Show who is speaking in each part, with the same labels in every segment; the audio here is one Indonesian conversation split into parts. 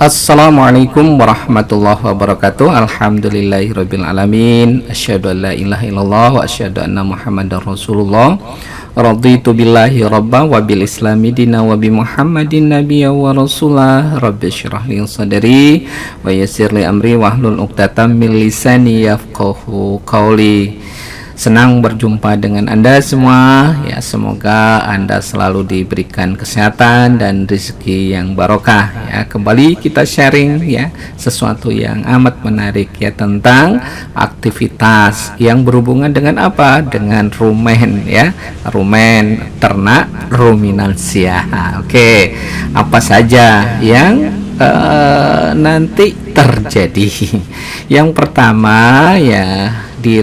Speaker 1: Assalamualaikum warahmatullahi wabarakatuh. Alhamdulillahirabbil alamin. Asyhadu an la ilaha illallah wa asyhadu anna Muhammadar Rasulullah. Raditu billahi rabba wa bil islami dina wa bi Muhammadin nabiyya wa rasulah. Rabbi syrah li sadri wa yassir li amri wahlul 'uqdatam min lisani yafqahu qawli. Senang berjumpa dengan Anda semua ya, semoga Anda selalu diberikan kesehatan dan rezeki yang barokah ya. Kembali kita sharing ya sesuatu yang amat menarik ya, tentang aktivitas yang berhubungan dengan apa? Dengan rumen ya, rumen ternak ruminansia. Oke, apa saja yang nanti terjadi? Yang pertama ya, di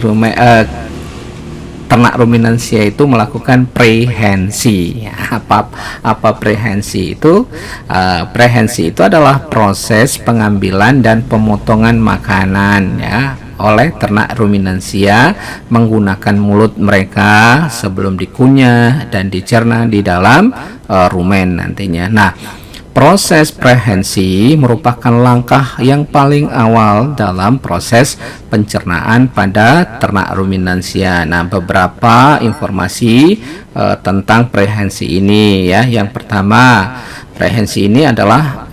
Speaker 1: ternak ruminansia itu melakukan prehensi. Apa prehensi itu? Prehensi itu adalah proses pengambilan dan pemotongan makanan ya oleh ternak ruminansia menggunakan mulut mereka sebelum dikunyah dan dicerna di dalam rumen nantinya. Nah, proses prehensi merupakan langkah yang paling awal dalam proses pencernaan pada ternak ruminansia. Nah, beberapa informasi tentang prehensi ini ya. Yang pertama, prehensi ini adalah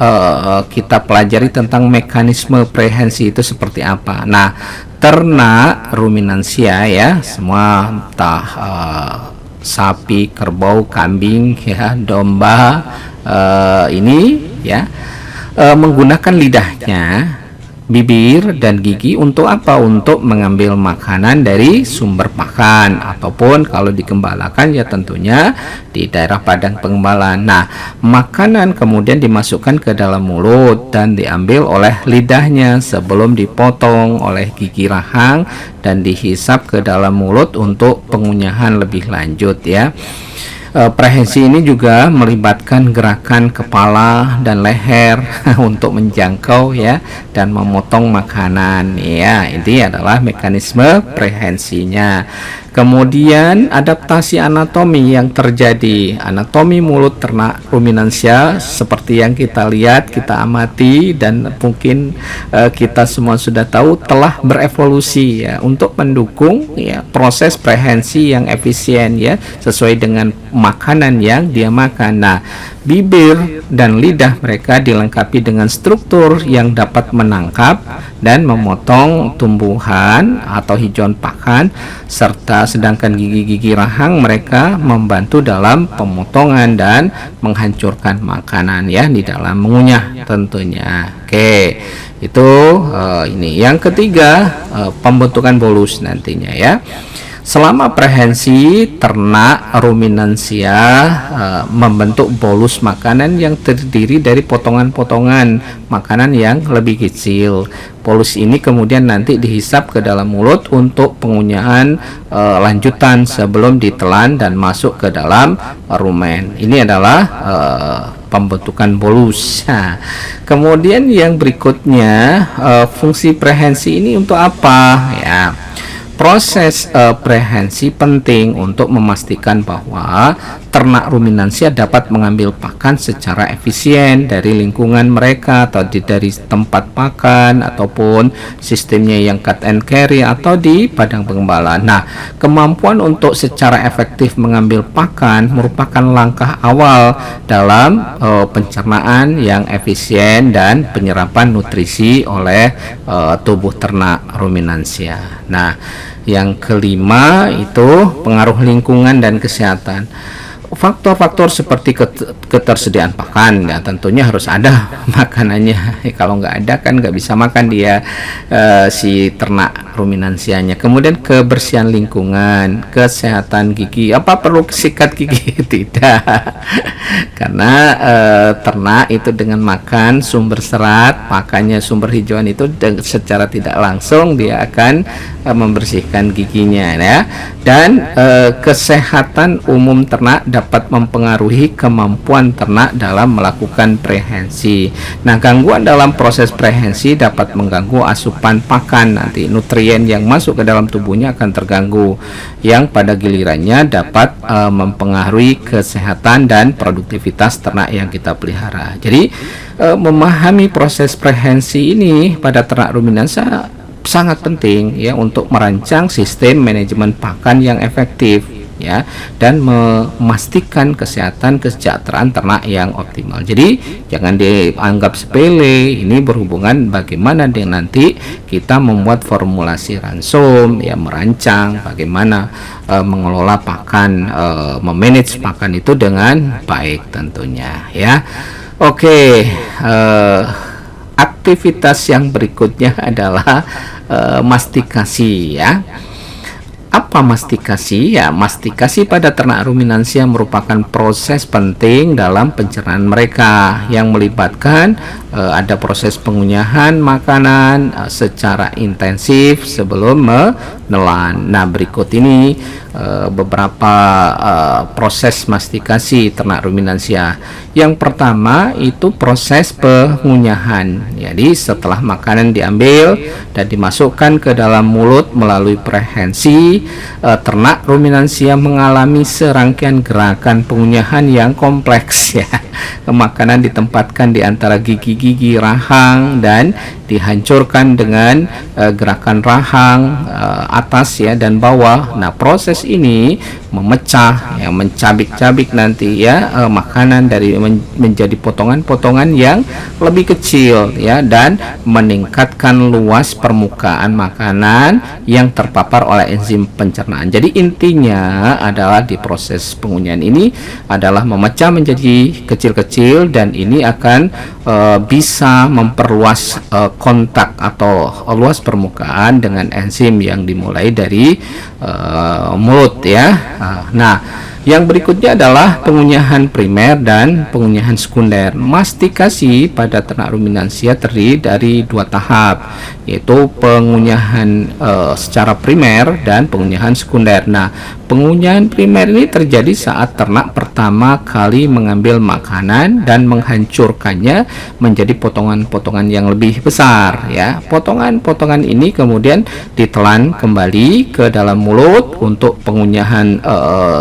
Speaker 1: kita pelajari tentang mekanisme prehensi itu seperti apa. Nah, ternak ruminansia ya, semua entah sapi, kerbau, kambing ya, domba, ini ya menggunakan lidahnya, bibir dan gigi untuk apa? Untuk mengambil makanan dari sumber pakan, ataupun kalau digembalakan ya tentunya di daerah padang pengembalaan. Nah, makanan kemudian dimasukkan ke dalam mulut dan diambil oleh lidahnya sebelum dipotong oleh gigi rahang dan dihisap ke dalam mulut untuk pengunyahan lebih lanjut ya. Prehensi ini juga melibatkan gerakan kepala dan leher untuk menjangkau ya dan memotong makanan ya. Ini adalah mekanisme prehensinya. Kemudian adaptasi anatomi yang terjadi. Anatomi mulut ternak ruminansia seperti yang kita lihat, kita amati, dan mungkin kita semua sudah tahu telah berevolusi ya untuk mendukung ya proses prehensi yang efisien ya, sesuai dengan makanan yang dia makan. Nah, bibir dan lidah mereka dilengkapi dengan struktur yang dapat menangkap dan memotong tumbuhan atau hijauan pakan, serta sedangkan gigi-gigi rahang mereka membantu dalam pemotongan dan menghancurkan makanan ya di dalam mengunyah tentunya. Oke, itu ini. Yang ketiga, pembentukan bolus nantinya ya. Selama prehensi, ternak ruminansia membentuk bolus makanan yang terdiri dari potongan-potongan makanan yang lebih kecil. Bolus ini kemudian nanti dihisap ke dalam mulut untuk pengunyahan lanjutan sebelum ditelan dan masuk ke dalam rumen. Ini adalah pembentukan bolus. Nah, kemudian yang berikutnya, fungsi prehensi ini untuk apa ya? Proses prehensi penting untuk memastikan bahwa ternak ruminansia dapat mengambil pakan secara efisien dari lingkungan mereka, atau dari tempat pakan, ataupun sistemnya yang cut and carry atau di padang pengembalaan. Nah, kemampuan untuk secara efektif mengambil pakan merupakan langkah awal dalam pencernaan yang efisien dan penyerapan nutrisi oleh tubuh ternak ruminansia. Nah, yang kelima itu pengaruh lingkungan dan kesehatan. Faktor-faktor seperti ketersediaan pakan ya, tentunya harus ada makanannya. Kalau nggak ada kan nggak bisa makan dia si ternak ruminansianya. Kemudian kebersihan lingkungan, kesehatan gigi. Apa perlu sikat gigi? Tidak, karena ternak itu dengan makan sumber serat, pakannya sumber hijauan itu secara tidak langsung dia akan membersihkan giginya ya. Dan kesehatan umum ternak dapat dapat mempengaruhi kemampuan ternak dalam melakukan prehensi. Nah, gangguan dalam proses prehensi dapat mengganggu asupan pakan, nanti nutrien yang masuk ke dalam tubuhnya akan terganggu, yang pada gilirannya dapat mempengaruhi kesehatan dan produktivitas ternak yang kita pelihara. Jadi memahami proses prehensi ini pada ternak ruminansia sangat penting ya untuk merancang sistem manajemen pakan yang efektif ya, dan memastikan kesejahteraan ternak yang optimal. Jadi jangan dianggap sepele, ini berhubungan bagaimana dengan nanti kita membuat formulasi ransum ya, merancang bagaimana mengelola pakan, memanage pakan itu dengan baik tentunya ya. Oke, aktivitas yang berikutnya adalah mastikasi ya. Apa mastikasi? Ya, mastikasi pada ternak ruminansia merupakan proses penting dalam pencernaan mereka yang melibatkan ada proses pengunyahan makanan secara intensif sebelum menelan. Nah, berikut ini beberapa proses mastikasi ternak ruminansia. Yang pertama itu proses pengunyahan. Jadi setelah makanan diambil dan dimasukkan ke dalam mulut melalui prehensi, ternak ruminansia mengalami serangkaian gerakan pengunyahan yang kompleks ya. Makanan ditempatkan di antara gigi-gigi rahang dan dihancurkan dengan gerakan rahang atas ya dan bawah. Nah, proses ini memecah ya, mencabik-cabik nanti ya makanan dari menjadi potongan-potongan yang lebih kecil ya, dan meningkatkan luas permukaan makanan yang terpapar oleh enzim pencernaan. Jadi intinya adalah di proses pengunyahan ini adalah memecah menjadi kecil-kecil, dan ini akan bisa memperluas kontak atau luas permukaan dengan enzim yang dimulai dari mulut ya. Nah, yang berikutnya adalah pengunyahan primer dan pengunyahan sekunder. Mastikasi pada ternak ruminansia terdiri dari dua tahap, yaitu pengunyahan secara primer dan pengunyahan sekunder. Nah, pengunyahan primer ini terjadi saat ternak pertama kali mengambil makanan dan menghancurkannya menjadi potongan-potongan yang lebih besar ya. Potongan-potongan ini kemudian ditelan kembali ke dalam mulut untuk pengunyahan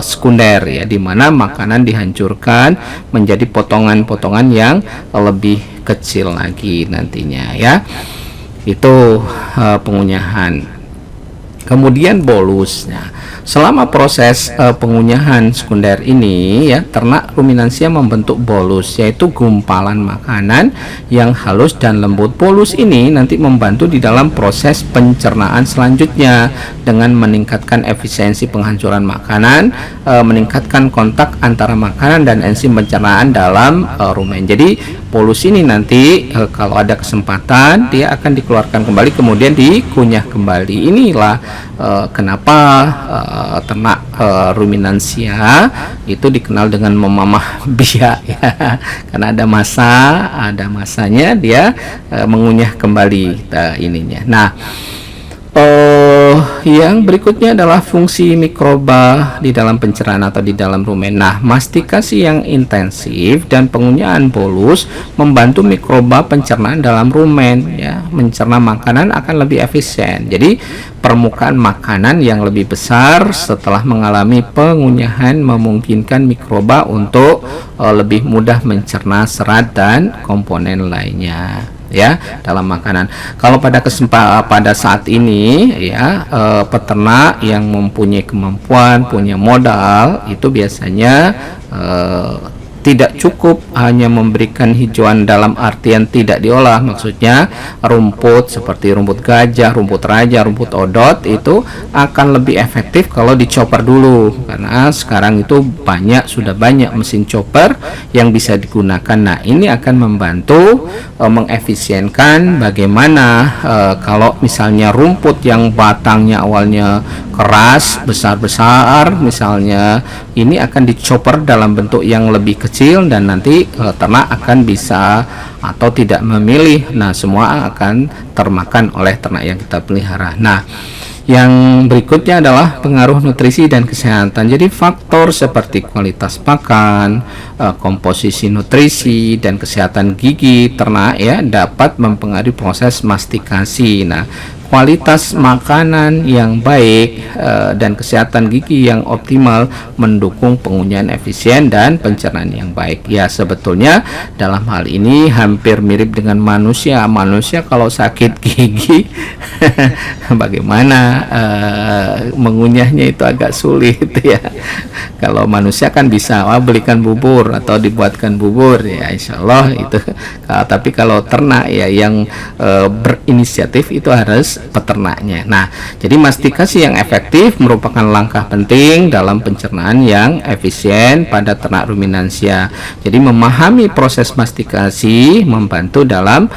Speaker 1: sekunder ya, di mana makanan dihancurkan menjadi potongan-potongan yang lebih kecil lagi nantinya ya. Itu pengunyahan. Kemudian bolus. Nah, selama proses pengunyahan sekunder ini ya, ternak ruminansia membentuk bolus, yaitu gumpalan makanan yang halus dan lembut. Bolus ini nanti membantu di dalam proses pencernaan selanjutnya dengan meningkatkan efisiensi penghancuran makanan, meningkatkan kontak antara makanan dan enzim pencernaan dalam rumen. Jadi bolus ini nanti kalau ada kesempatan dia akan dikeluarkan kembali kemudian dikunyah kembali. Inilah kenapa ternak ruminansia itu dikenal dengan memamah biak ya, karena ada masanya dia mengunyah kembali ininya. Nah, yang berikutnya adalah fungsi mikroba di dalam pencernaan atau di dalam rumen. Nah, mastikasi yang intensif dan pengunyahan bolus membantu mikroba pencernaan dalam rumen ya, mencerna makanan akan lebih efisien. Jadi permukaan makanan yang lebih besar setelah mengalami pengunyahan memungkinkan mikroba untuk lebih mudah mencerna serat dan komponen lainnya ya dalam makanan. Kalau pada saat ini ya, peternak yang mempunyai kemampuan, punya modal, itu biasanya tidak cukup hanya memberikan hijauan dalam artian tidak diolah, maksudnya rumput seperti rumput gajah, rumput raja, rumput odot itu akan lebih efektif kalau dicoper dulu, karena sekarang itu sudah banyak mesin chopper yang bisa digunakan. Nah, ini akan membantu mengefisienkan bagaimana kalau misalnya rumput yang batangnya awalnya keras, besar-besar misalnya, ini akan dicoper dalam bentuk yang lebih kecil dan nanti ternak akan bisa atau tidak memilih. Nah, semua akan termakan oleh ternak yang kita pelihara. Nah, Yang berikutnya adalah pengaruh nutrisi dan kesehatan. Jadi faktor seperti kualitas pakan, komposisi nutrisi dan kesehatan gigi ternak ya dapat mempengaruhi proses mastikasi. Nah, kualitas makanan yang baik dan kesehatan gigi yang optimal mendukung pengunyahan efisien dan pencernaan yang baik. Ya, sebetulnya dalam hal ini hampir mirip dengan manusia. Manusia kalau sakit gigi bagaimana mengunyahnya itu agak sulit ya. Kalau manusia kan bisa belikan bubur atau dibuatkan bubur ya, insya Allah itu. Tapi kalau ternak ya yang berinisiatif itu harus peternaknya. Nah, jadi mastikasi yang efektif merupakan langkah penting dalam pencernaan yang efisien pada ternak ruminansia. Jadi memahami proses mastikasi membantu dalam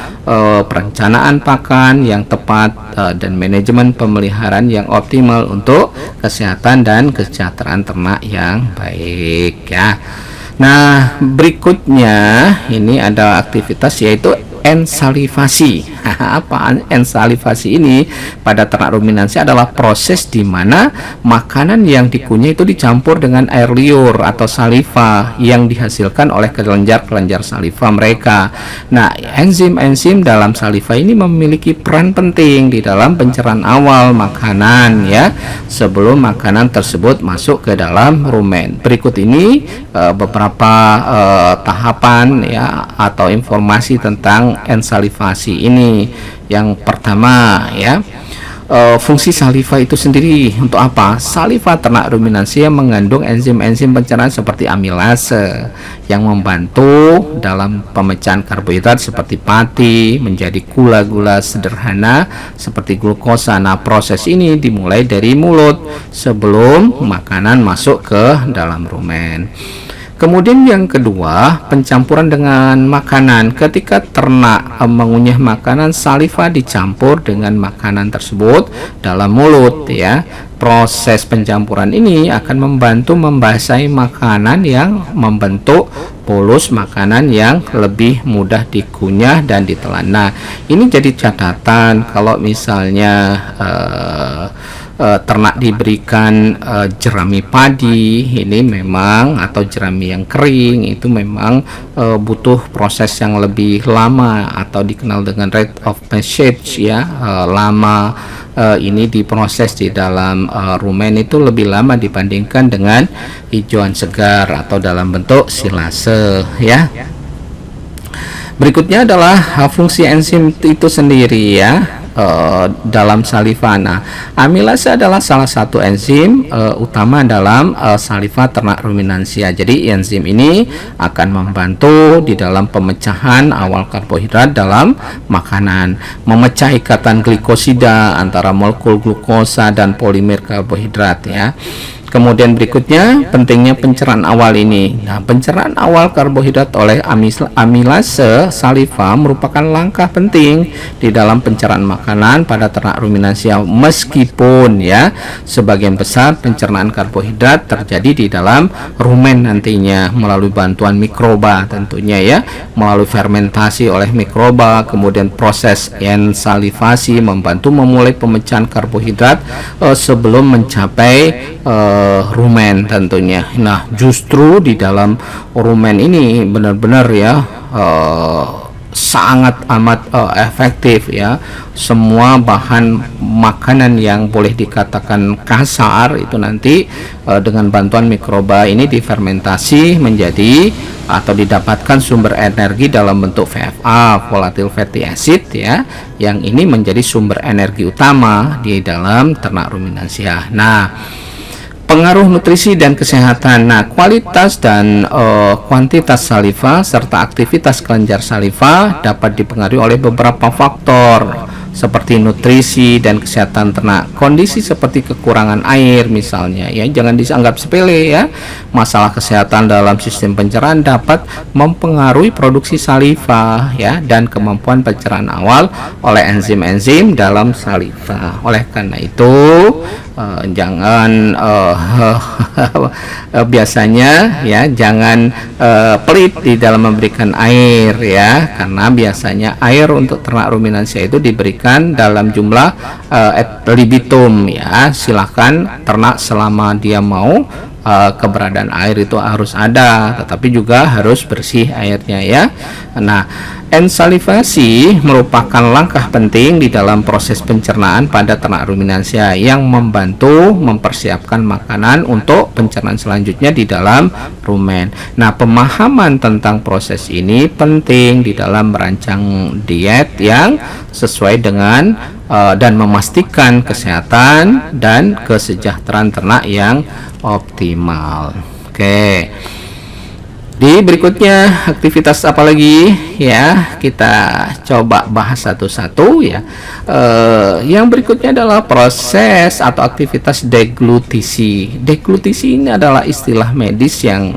Speaker 1: perencanaan pakan yang tepat dan manajemen pemeliharaan yang optimal untuk kesehatan dan kesejahteraan ternak yang baik ya. Nah, berikutnya ini ada aktivitas yaitu ensalivasi. Apa ensalivasi ini pada ternak ruminansia adalah proses di mana makanan yang dikunyah itu dicampur dengan air liur atau saliva yang dihasilkan oleh kelenjar-kelenjar saliva mereka. Nah, enzim-enzim dalam saliva ini memiliki peran penting di dalam pencernaan awal makanan ya, sebelum makanan tersebut masuk ke dalam rumen. Berikut ini beberapa tahapan ya atau informasi tentang ensalivasi ini. Yang pertama ya, fungsi saliva itu sendiri untuk apa? Saliva ternak ruminansia mengandung enzim-enzim pencernaan seperti amilase yang membantu dalam pemecahan karbohidrat seperti pati menjadi gula-gula sederhana seperti glukosa. Nah, proses ini dimulai dari mulut sebelum makanan masuk ke dalam rumen. Kemudian yang kedua, pencampuran dengan makanan. Ketika ternak mengunyah makanan, saliva dicampur dengan makanan tersebut dalam mulut ya. Proses pencampuran ini akan membantu membasahi makanan yang membentuk bolus makanan yang lebih mudah dikunyah dan ditelan. Nah, ini jadi catatan kalau misalnya ternak diberikan jerami padi ini memang atau jerami yang kering itu memang butuh proses yang lebih lama atau dikenal dengan rate of passage ya, lama ini diproses di dalam rumen itu lebih lama dibandingkan dengan hijauan segar atau dalam bentuk silase ya. Berikutnya adalah fungsi enzim itu sendiri ya dalam saliva. Nah, amilase adalah salah satu enzim utama dalam saliva ternak ruminansia. Jadi enzim ini akan membantu di dalam pemecahan awal karbohidrat dalam makanan, memecah ikatan glikosida antara molekul glukosa dan polimer karbohidrat ya. Kemudian berikutnya pentingnya pencernaan awal ini. Nah, pencernaan awal karbohidrat oleh amilase saliva merupakan langkah penting di dalam pencernaan makanan pada ternak ruminansia, meskipun ya sebagian besar pencernaan karbohidrat terjadi di dalam rumen nantinya melalui bantuan mikroba tentunya ya, melalui fermentasi oleh mikroba, kemudian proses ensalivasi membantu memulai pemecahan karbohidrat sebelum mencapai rumen tentunya. Nah, justru di dalam rumen ini benar-benar ya sangat amat efektif ya. Semua bahan makanan yang boleh dikatakan kasar itu nanti dengan bantuan mikroba ini difermentasi menjadi atau didapatkan sumber energi dalam bentuk VFA, volatile fatty acid ya, yang ini menjadi sumber energi utama di dalam ternak ruminansia. Nah, pengaruh nutrisi dan kesehatan. Nah, kualitas dan kuantitas saliva serta aktivitas kelenjar saliva dapat dipengaruhi oleh beberapa faktor seperti nutrisi dan kesehatan ternak. Kondisi seperti kekurangan air misalnya ya, jangan dianggap sepele ya. Masalah kesehatan dalam sistem pencernaan dapat mempengaruhi produksi saliva ya dan kemampuan pencernaan awal oleh enzim-enzim dalam saliva. Oleh karena itu jangan biasanya ya jangan pelit di dalam memberikan air ya, karena biasanya air untuk ternak ruminansia itu diberikan disebutkan dalam jumlah ad libitum ya. Silakan ternak selama dia mau, keberadaan air itu harus ada, tetapi juga harus bersih airnya ya. Nah, ensalivasi merupakan langkah penting di dalam proses pencernaan pada ternak ruminansia yang membantu mempersiapkan makanan untuk pencernaan selanjutnya di dalam rumen. Nah, pemahaman tentang proses ini penting di dalam merancang diet yang sesuai dengan dan memastikan kesehatan dan kesejahteraan ternak yang optimal. Oke. Di berikutnya aktivitas apa lagi ya, kita coba bahas satu-satu ya. Yang berikutnya adalah proses atau aktivitas deglutisi. Deglutisi ini adalah istilah medis yang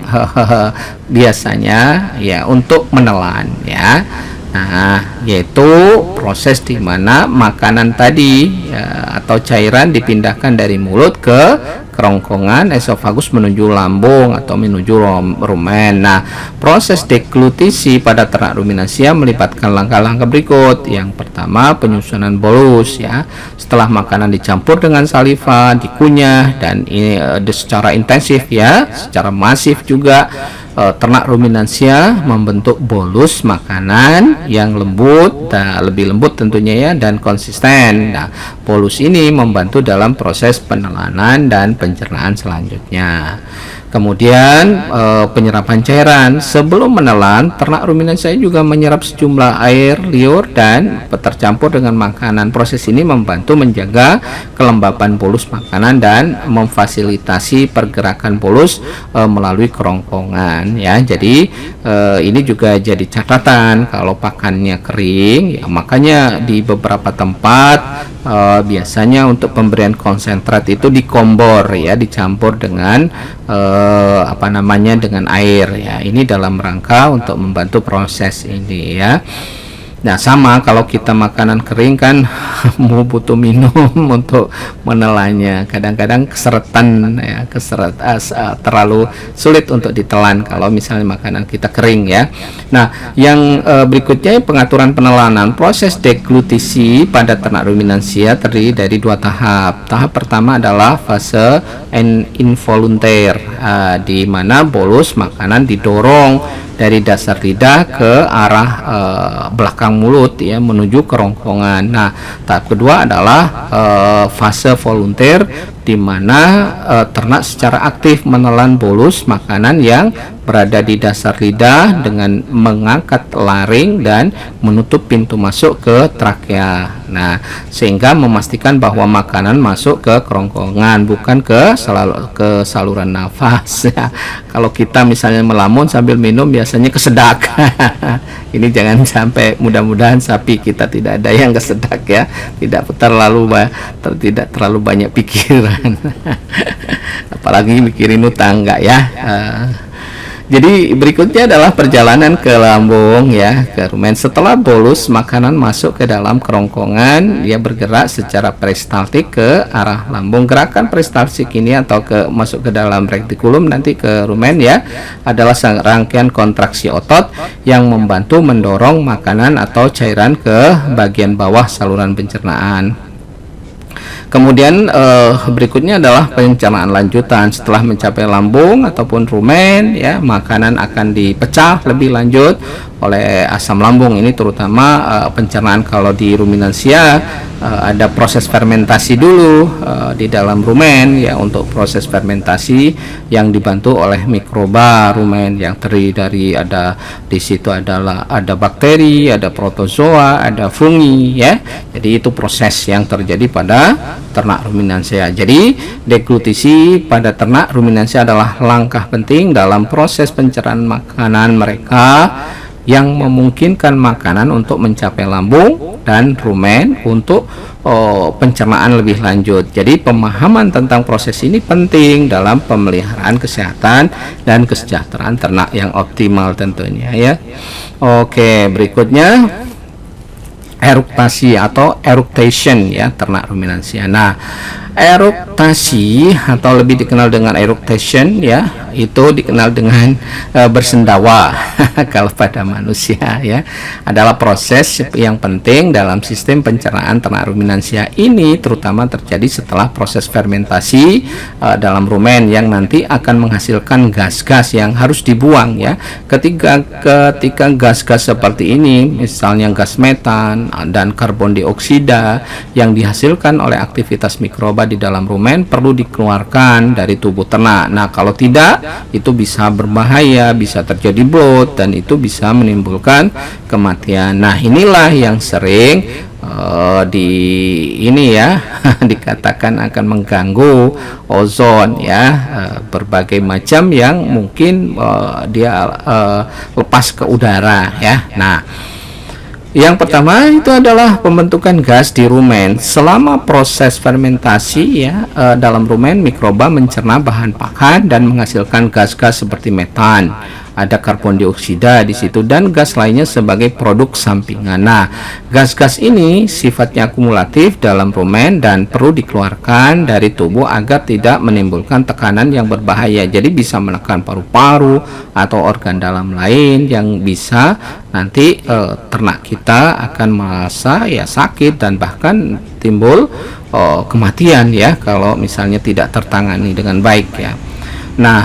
Speaker 1: biasanya ya untuk menelan ya. Nah, yaitu proses di mana makanan tadi ya, atau cairan dipindahkan dari mulut ke kerongkongan esofagus menuju lambung atau menuju rumen. Nah, proses deglutisi pada ternak ruminansia melibatkan langkah-langkah berikut. Yang pertama, penyusunan bolus ya. Setelah makanan dicampur dengan saliva, dikunyah dan ini secara intensif ya, secara masif juga. Ternak ruminansia membentuk bolus makanan yang lembut, lebih lembut tentunya ya, dan konsisten. Nah, bolus ini membantu dalam proses penelanan dan pencernaan selanjutnya. Kemudian penyerapan cairan. Sebelum menelan, ternak ruminansia juga menyerap sejumlah air liur dan tercampur dengan makanan. Proses ini membantu menjaga kelembapan bolus makanan dan memfasilitasi pergerakan bolus melalui kerongkongan ya. Jadi ini juga jadi catatan kalau pakannya kering ya, makanya di beberapa tempat biasanya untuk pemberian konsentrat itu dikombor ya, dicampur dengan dengan air ya. Ini dalam rangka untuk membantu proses ini ya. Nah, sama kalau kita makanan kering kan mau butuh minum untuk menelannya. Kadang-kadang keseretan ya, terlalu sulit untuk ditelan kalau misalnya makanan kita kering ya. Nah, yang berikutnya pengaturan penelanan. Proses deglutisi pada ternak ruminansia terdiri dari dua tahap. Tahap pertama adalah fase involunter, di mana bolus makanan didorong dari dasar lidah ke arah belakang mulut ya, menuju kerongkongan. Nah, tahap kedua adalah fase volunteer, di mana ternak secara aktif menelan bolus makanan yang berada di dasar lidah dengan mengangkat laring dan menutup pintu masuk ke trakea. Nah, sehingga memastikan bahwa makanan masuk ke kerongkongan, bukan ke saluran nafas ya. Kalau kita misalnya melamun sambil minum biasanya kesedak. Ini jangan sampai, mudah-mudahan sapi kita tidak ada yang kesedak ya, tidak terlalu banyak pikiran. Apalagi mikirin utang enggak ya. Jadi berikutnya adalah perjalanan ke lambung ya, ke rumen. Setelah bolus makanan masuk ke dalam kerongkongan, dia bergerak secara peristaltik ke arah lambung. Gerakan peristaltik ini atau masuk ke dalam retikulum nanti ke rumen ya, adalah rangkaian kontraksi otot yang membantu mendorong makanan atau cairan ke bagian bawah saluran pencernaan. Kemudian berikutnya adalah pencernaan lanjutan. Setelah mencapai lambung ataupun rumen ya, makanan akan dipecah lebih lanjut oleh asam lambung. Ini terutama pencernaan kalau di ruminansia ada proses fermentasi dulu di dalam rumen ya, untuk proses fermentasi yang dibantu oleh mikroba rumen yang terdiri dari di situ adalah ada bakteri, ada protozoa, ada fungi ya. Jadi itu proses yang terjadi pada ternak ruminansia. Jadi deglutisi pada ternak ruminansia adalah langkah penting dalam proses pencernaan makanan mereka yang memungkinkan makanan untuk mencapai lambung dan rumen untuk pencernaan lebih lanjut. Jadi pemahaman tentang proses ini penting dalam pemeliharaan kesehatan dan kesejahteraan ternak yang optimal tentunya ya. Oke, berikutnya eruktasi atau eructation ya, ternak ruminansia. Nah, eruktasi atau lebih dikenal dengan eructation ya, itu dikenal dengan bersendawa kalau pada manusia ya, adalah proses yang penting dalam sistem pencernaan ternak ruminansia. Ini terutama terjadi setelah proses fermentasi dalam rumen yang nanti akan menghasilkan gas-gas yang harus dibuang ya. Ketika gas-gas seperti ini, misalnya gas metan dan karbon dioksida yang dihasilkan oleh aktivitas mikroba di dalam rumen, perlu dikeluarkan dari tubuh ternak. Nah, kalau tidak, itu bisa berbahaya, bisa terjadi bloat, dan itu bisa menimbulkan kematian. Nah, inilah yang sering dikatakan akan mengganggu ozon ya, berbagai macam yang mungkin dia lepas ke udara ya. Nah, yang pertama itu adalah pembentukan gas di rumen. Selama proses fermentasi ya, dalam rumen mikroba mencerna bahan pakan dan menghasilkan gas-gas seperti metan, ada karbon dioksida di situ, dan gas lainnya sebagai produk sampingan. Nah, gas-gas ini sifatnya akumulatif dalam rumen dan perlu dikeluarkan dari tubuh agar tidak menimbulkan tekanan yang berbahaya. Jadi bisa menekan paru-paru atau organ dalam lain yang bisa nanti ternak kita akan merasa ya sakit dan bahkan timbul kematian ya kalau misalnya tidak tertangani dengan baik ya. Nah,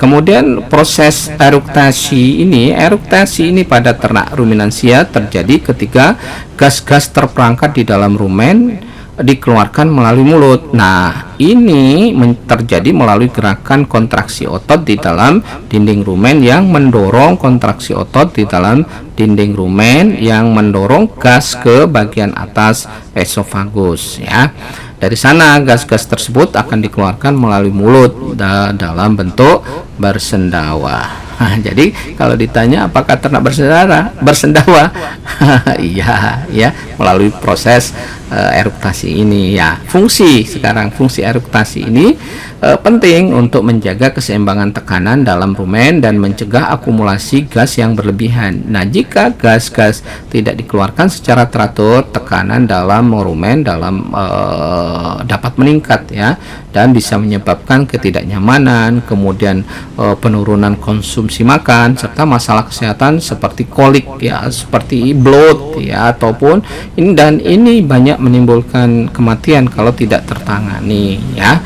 Speaker 1: kemudian proses eruktasi ini pada ternak ruminansia terjadi ketika gas-gas terperangkap di dalam rumen dikeluarkan melalui mulut. Nah, ini terjadi melalui gerakan kontraksi otot di dalam dinding rumen yang mendorong kontraksi otot di dalam dinding rumen yang mendorong gas ke bagian atas esofagus ya. Dari sana gas-gas tersebut akan dikeluarkan melalui mulut dalam bentuk bersendawa. Nah, jadi kalau ditanya apakah ternak bersendawa, iya ya, melalui proses eruktasi ini ya. Fungsi eruktasi ini penting untuk menjaga keseimbangan tekanan dalam rumen dan mencegah akumulasi gas yang berlebihan. Nah, jika gas-gas tidak dikeluarkan secara teratur, tekanan dalam rumen dapat meningkat ya, dan bisa menyebabkan ketidaknyamanan, kemudian penurunan konsumsi makan, serta masalah kesehatan seperti kolik ya, seperti bloat ya, ataupun ini banyak menimbulkan kematian kalau tidak tertangani ya.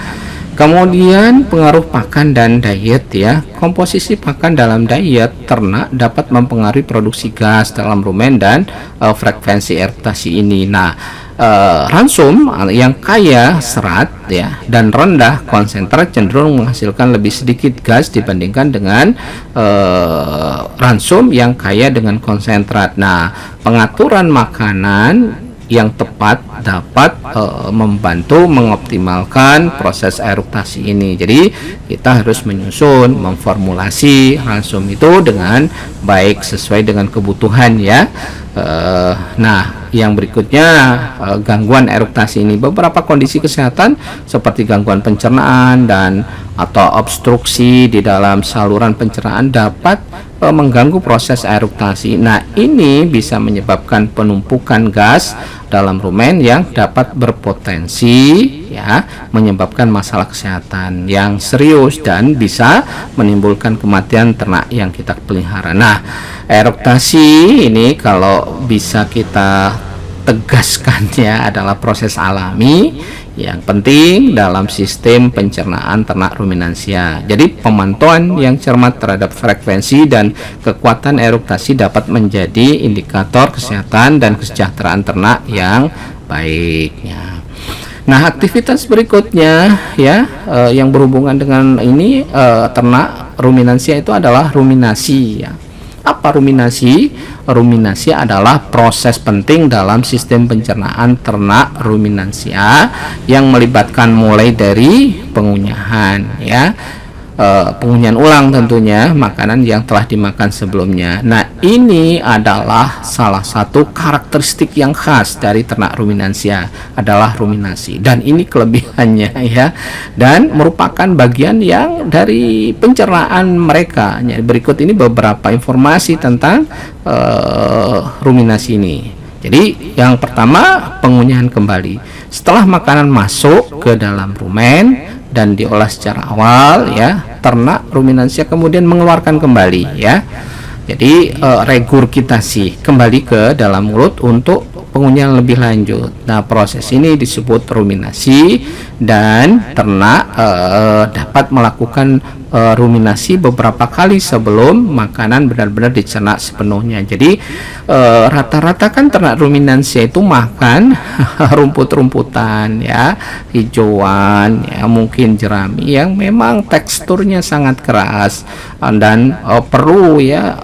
Speaker 1: Kemudian pengaruh pakan dan diet ya. Komposisi pakan dalam diet ternak dapat mempengaruhi produksi gas dalam rumen dan frekuensi eruktasi ini. Nah, ransum yang kaya serat ya dan rendah konsentrat cenderung menghasilkan lebih sedikit gas dibandingkan dengan ransum yang kaya dengan konsentrat. Nah, pengaturan makanan yang tepat dapat membantu mengoptimalkan proses eruktasi ini. Jadi kita harus menyusun, memformulasi ransum itu dengan baik sesuai dengan kebutuhan ya. Nah, yang berikutnya gangguan eruktasi ini. Beberapa kondisi kesehatan seperti gangguan pencernaan atau obstruksi di dalam saluran pencernaan dapat mengganggu proses eruktasi. Nah, ini bisa menyebabkan penumpukan gas dalam rumen yang dapat berpotensi ya menyebabkan masalah kesehatan yang serius dan bisa menimbulkan kematian ternak yang kita pelihara. Nah, eruktasi ini kalau bisa kita tegaskan ya adalah proses alami yang penting dalam sistem pencernaan ternak ruminansia. Jadi pemantauan yang cermat terhadap frekuensi dan kekuatan eruktasi dapat menjadi indikator kesehatan dan kesejahteraan ternak yang baik ya. Nah, aktivitas berikutnya ya yang berhubungan dengan ini ternak ruminansia itu adalah ruminasi ya. Apa ruminasi? Ruminasi adalah proses penting dalam sistem pencernaan ternak ruminansia yang melibatkan mulai dari pengunyahan ya, pengunyahan ulang tentunya makanan yang telah dimakan sebelumnya. Nah, ini adalah salah satu karakteristik yang khas dari ternak ruminansia adalah ruminasi, dan ini kelebihannya ya, dan merupakan bagian yang dari pencernaan mereka. Berikut ini beberapa informasi tentang ruminasi ini. Jadi yang pertama, pengunyahan kembali. Setelah makanan masuk ke dalam rumen dan diolah secara awal ya, ternak ruminansia kemudian mengeluarkan kembali ya. Jadi regurgitasi kembali ke dalam mulut untuk pengunyian lebih lanjut. Nah, proses ini disebut ruminasi, dan ternak dapat melakukan ruminasi beberapa kali sebelum makanan benar-benar dicerna sepenuhnya. Jadi rata-rata kan ternak ruminansia itu makan rumput-rumputan ya, hijauan ya, mungkin jerami yang memang teksturnya sangat keras dan perlu ya,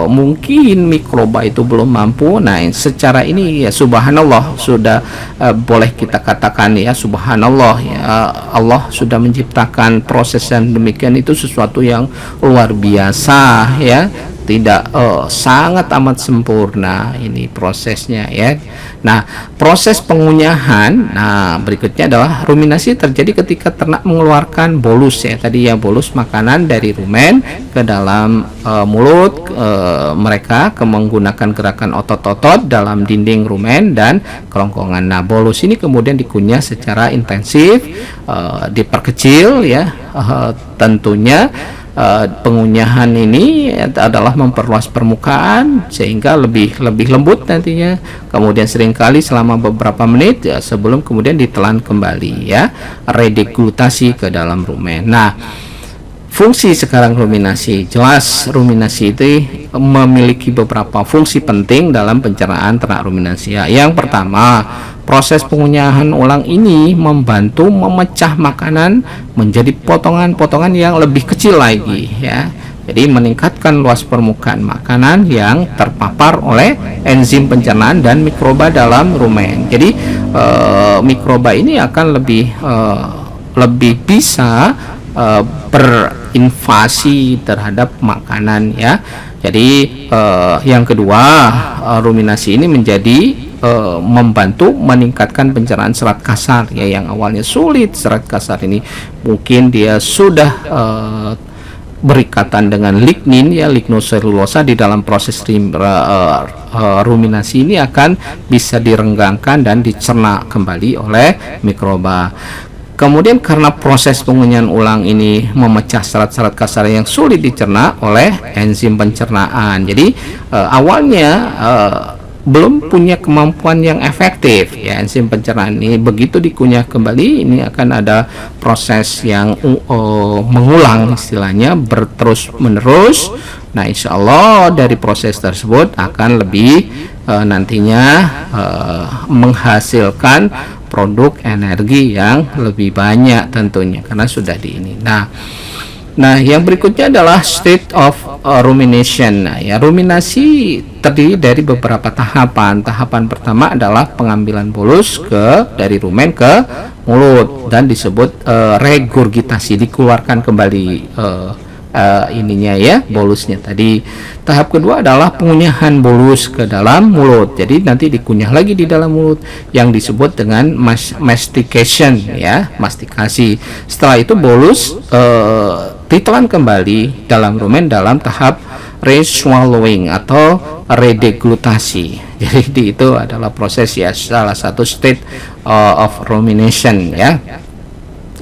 Speaker 1: mungkin mikroba itu belum mampu. Nah, secara ini ya subhanallah sudah boleh kita katakan ya subhanallah ya, Allah sudah menciptakan proses yang demikian itu sesuatu yang luar biasa ya, tidak sangat amat sempurna ini prosesnya ya. Nah, proses pengunyahan, nah berikutnya adalah ruminasi terjadi ketika ternak mengeluarkan bolus ya, tadi ya, bolus makanan dari rumen ke dalam mulut mereka menggunakan gerakan otot-otot dalam dinding rumen dan kerongkongan. Nah, bolus ini kemudian dikunyah secara intensif, diperkecil ya, tentunya pengunyahan ini adalah memperluas permukaan sehingga lebih lembut nantinya, kemudian seringkali selama beberapa menit ya, sebelum kemudian ditelan kembali ya, redeglutasi ke dalam rumen. Nah, fungsi sekarang ruminasi, jelas ruminasi itu memiliki beberapa fungsi penting dalam pencernaan ternak ruminansia. Yang pertama, proses pengunyahan ulang ini membantu memecah makanan menjadi potongan-potongan yang lebih kecil lagi ya. Jadi meningkatkan luas permukaan makanan yang terpapar oleh enzim pencernaan dan mikroba dalam rumen. Jadi mikroba ini akan lebih bisa berinvasi terhadap makanan ya. Jadi yang kedua, ruminasi ini menjadi membantu meningkatkan pencernaan serat kasar ya, yang awalnya sulit. Serat kasar ini mungkin dia sudah berikatan dengan lignin ya, lignoselulosa, di dalam proses ruminasi ini akan bisa direnggangkan dan dicerna kembali oleh mikroba. Kemudian karena proses pengunyahan ulang ini memecah serat-serat kasar yang sulit dicerna oleh enzim pencernaan, jadi awalnya belum punya kemampuan yang efektif ya, enzim pencernaan ini begitu dikunyah kembali ini akan ada proses yang mengulang, istilahnya berterus menerus. Nah, insya Allah dari proses tersebut akan lebih nantinya menghasilkan produk energi yang lebih banyak tentunya karena sudah di ini. Nah, yang berikutnya adalah state of rumination. Nah, ya, ruminasi terdiri dari beberapa tahapan. Tahapan pertama adalah pengambilan bolus dari rumen ke mulut dan disebut regurgitasi, dikeluarkan kembali ininya ya, bolusnya tadi. Tahap kedua adalah pengunyahan bolus ke dalam mulut. Jadi nanti dikunyah lagi di dalam mulut yang disebut dengan mastication ya, mastikasi. Setelah itu bolus ditelan kembali dalam rumen dalam tahap re-swallowing atau redeglutasi. Jadi itu adalah proses ya, salah satu state of rumination ya.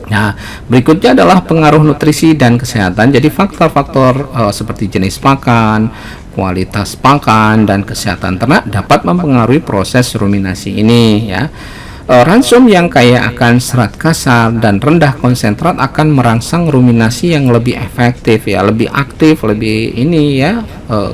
Speaker 1: Nah, berikutnya adalah pengaruh nutrisi dan kesehatan. Jadi faktor-faktor seperti jenis pakan, kualitas pakan, dan kesehatan ternak dapat mempengaruhi proses ruminasi ini ya. Ransum yang kaya akan serat kasar dan rendah konsentrat akan merangsang ruminasi yang lebih efektif ya, lebih aktif, lebih ini ya,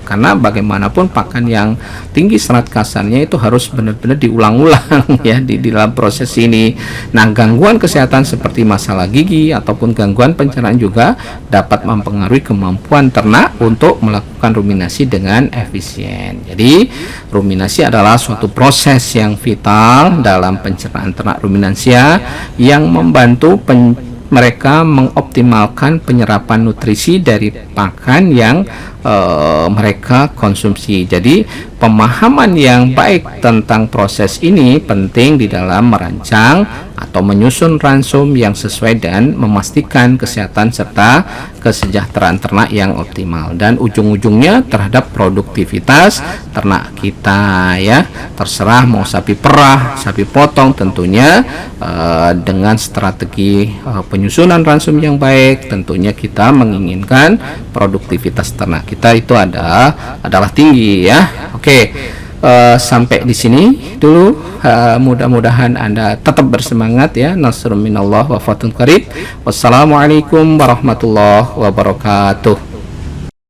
Speaker 1: karena bagaimanapun pakan yang tinggi serat kasarnya itu harus benar-benar diulang-ulang ya di dalam proses ini. Nah, gangguan kesehatan seperti masalah gigi ataupun gangguan pencernaan juga dapat mempengaruhi kemampuan ternak untuk melakukan ruminasi dengan efisien. Jadi ruminasi adalah suatu proses yang vital dalam pencernaan ternak ruminansia yang membantu mereka mengoptimalkan penyerapan nutrisi dari pakan yang mereka konsumsi. Jadi pemahaman yang baik tentang proses ini penting di dalam merancang atau menyusun ransum yang sesuai dan memastikan kesehatan serta kesejahteraan ternak yang optimal, dan ujung-ujungnya terhadap produktivitas ternak kita ya. Terserah mau sapi perah, sapi potong, tentunya dengan strategi penyusunan ransum yang baik, tentunya kita menginginkan produktivitas ternak kita itu adalah tinggi ya. Oke. Sampai di sini dulu. Mudah-mudahan Anda tetap bersemangat ya. Nasrun minallah wa fatun qarib. Wassalamualaikum warahmatullahi wabarakatuh.